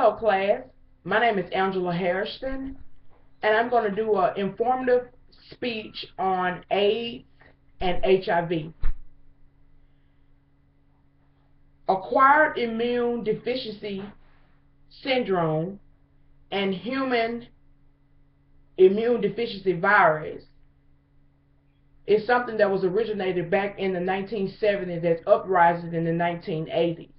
Hello class, my name is Angela Hairston, and I'm going to do an informative speech on AIDS and HIV. Acquired immune deficiency syndrome and human immune deficiency virus is something that was originated back in the 1970s that's uprising in the 1980s.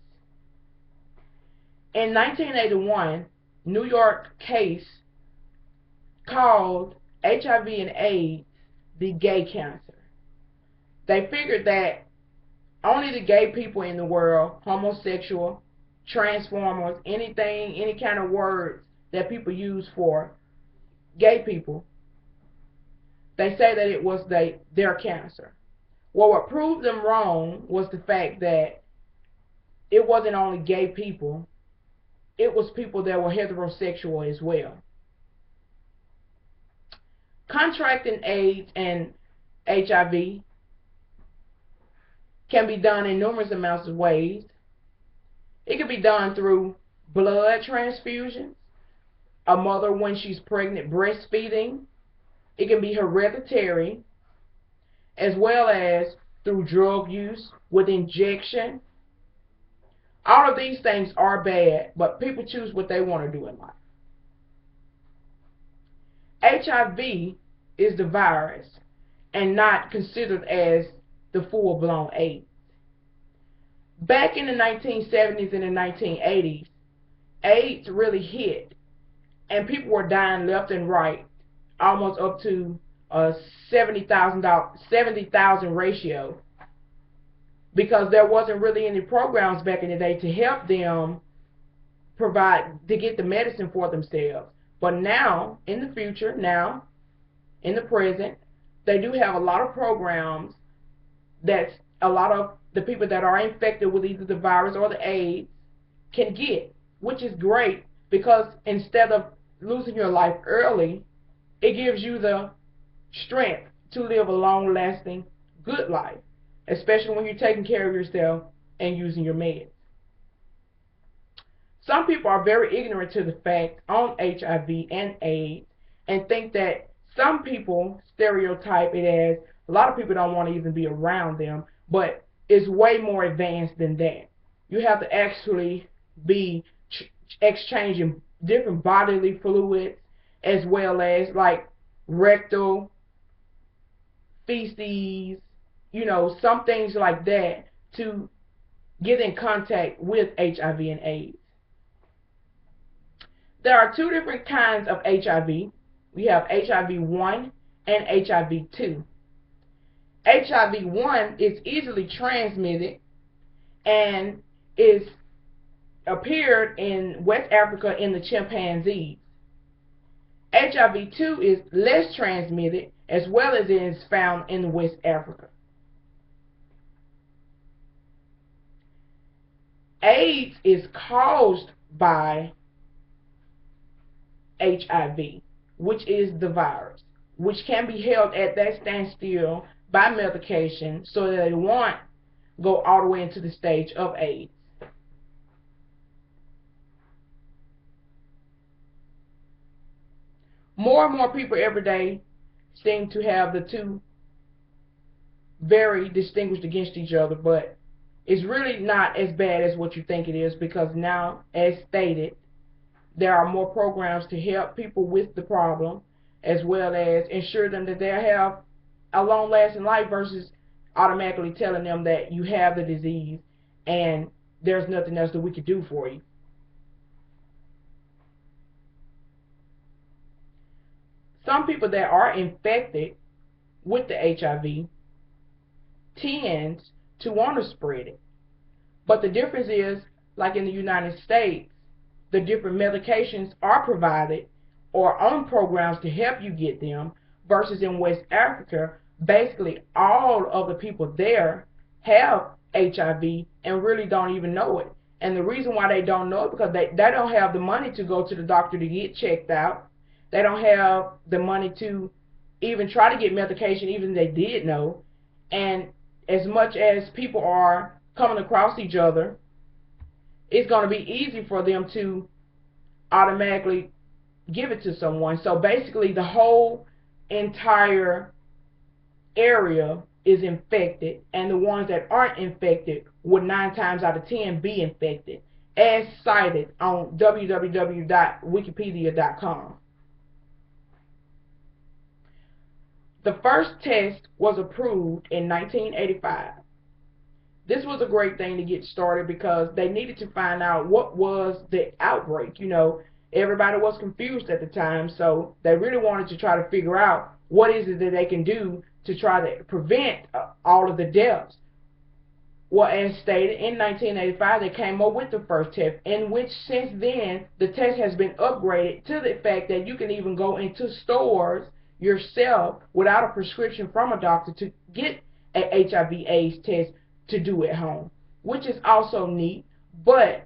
In 1981, New York case called HIV and AIDS the gay cancer. They figured that only the gay people in the world, homosexual, transformers, anything, any kind of words that people use for gay people, they say that it was their cancer. Well, what proved them wrong was the fact that it wasn't only gay people, it was people that were heterosexual as well. Contracting AIDS and HIV can be done in numerous amounts of ways. It can be done through blood transfusions, a mother when she's pregnant breastfeeding. It can be hereditary, as well as through drug use with injection. All of these things are bad, but people choose what they want to do in life. HIV is the virus and not considered as the full-blown AIDS. Back in the 1970s and the 1980s, AIDS really hit, and people were dying left and right, almost up to a 70,000 ratio, because there wasn't really any programs back in the day to help them to get the medicine for themselves. But now, in the future, now, in the present, they do have a lot of programs that a lot of the people that are infected with either the virus or the AIDS can get, which is great, because instead of losing your life early, it gives you the strength to live a long-lasting, good life, especially when you're taking care of yourself and using your meds. Some people are very ignorant to the fact on HIV and AIDS and think that some people stereotype it as a lot of people don't want to even be around them, but it's way more advanced than that. You have to actually be exchanging different bodily fluids, as well as like rectal, feces, some things like that, to get in contact with HIV and AIDS. There are two different kinds of HIV. We have HIV-1 and HIV-2. HIV-1 is easily transmitted and is appeared in West Africa in the chimpanzees. HIV-2 is less transmitted, as well as it is found in West Africa. AIDS is caused by HIV, which is the virus, which can be held at that standstill by medication so that it won't go all the way into the stage of AIDS. More and more people every day seem to have the two very distinguished against each other, but it's really not as bad as what you think it is, because now, as stated, there are more programs to help people with the problem, as well as ensure them that they'll have a long-lasting life versus automatically telling them that you have the disease and there's nothing else that we could do for you. Some people that are infected with the HIV tend to want to spread it. But the difference is, like in the United States, the different medications are provided or on programs to help you get them, versus in West Africa, basically all of the people there have HIV and really don't even know it. And the reason why they don't know it, because they don't have the money to go to the doctor to get checked out. They don't have the money to even try to get medication, even if they did know. And as much as people are coming across each other, it's going to be easy for them to automatically give it to someone. So basically the whole entire area is infected, and the ones that aren't infected would 9 times out of 10 be infected, as cited on www.wikipedia.com. The first test was approved in 1985. This was a great thing to get started because they needed to find out what was the outbreak. You know, everybody was confused at the time, so they really wanted to try to figure out what is it that they can do to try to prevent all of the deaths. Well, as stated, in 1985, they came up with the first test, in which since then, the test has been upgraded to the fact that you can even go into stores yourself without a prescription from a doctor to get a HIV/AIDS test to do at home, which is also neat. But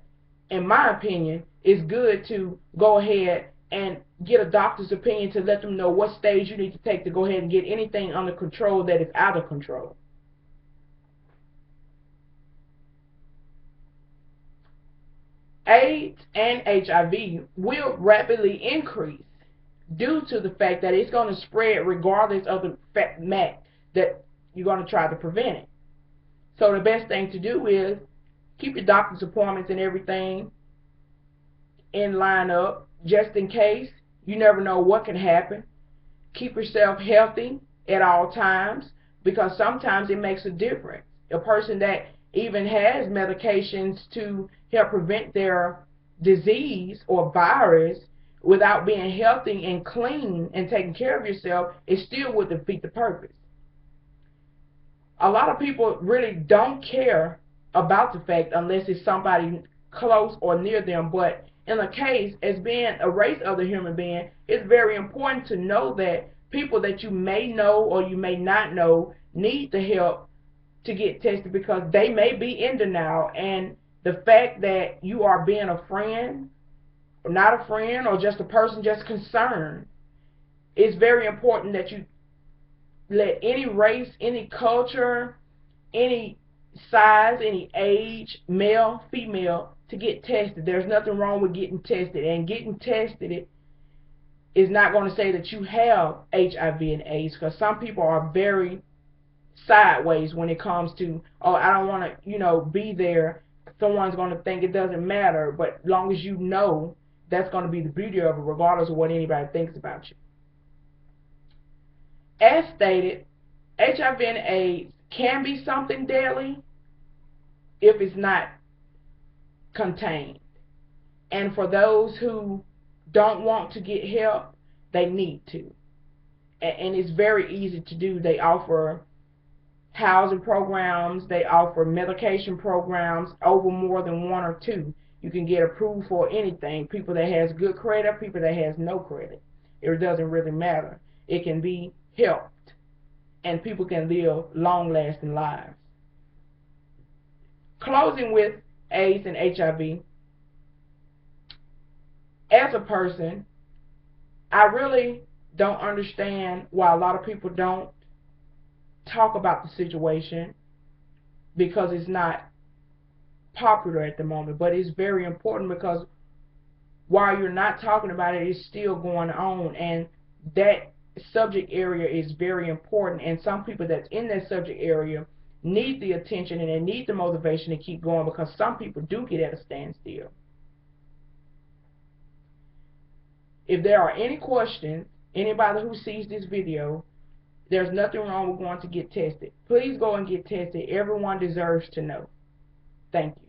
in my opinion, it's good to go ahead and get a doctor's opinion to let them know what stage you need to take to go ahead and get anything under control that is out of control. AIDS and HIV will rapidly increase due to the fact that it's going to spread regardless of the fact that you're going to try to prevent it. So the best thing to do is keep your doctor's appointments and everything in line up, just in case. You never know what can happen. Keep yourself healthy at all times, because sometimes it makes a difference. A person that even has medications to help prevent their disease or virus without being healthy and clean and taking care of yourself, it still would defeat the purpose. A lot of people really don't care about the fact unless it's somebody close or near them. But in a case, as being a race of the human being, it's very important to know that people that you may know or you may not know need the help to get tested, because they may be in denial. And the fact that you are being a friend, or not a friend, or just a person just concerned, it's very important that you let any race, any culture, any size, any age, male, female, to get tested. There's nothing wrong with getting tested, and getting tested is not going to say that you have HIV and AIDS, because some people are very sideways when it comes to, oh, I don't want to, be there. Someone's going to think it doesn't matter, but as long as you know, that's going to be the beauty of it, regardless of what anybody thinks about you. As stated, HIV and AIDS can be something deadly if it's not contained. And for those who don't want to get help, they need to. And it's very easy to do. They offer housing programs, they offer medication programs over more than 1 or 2. You can get approved for anything. People that has good credit, people that has no credit. It doesn't really matter. It can be helped, and people can live long-lasting lives. Closing with AIDS and HIV, as a person, I really don't understand why a lot of people don't talk about the situation, because it's not popular at the moment. But it's very important, because while you're not talking about it, it's still going on, and that subject area is very important. And some people that's in that subject area need the attention, and they need the motivation to keep going, because some people do get at a standstill. If there are any questions, anybody who sees this video, there's nothing wrong with going to get tested. Please go and get tested. Everyone deserves to know. Thank you.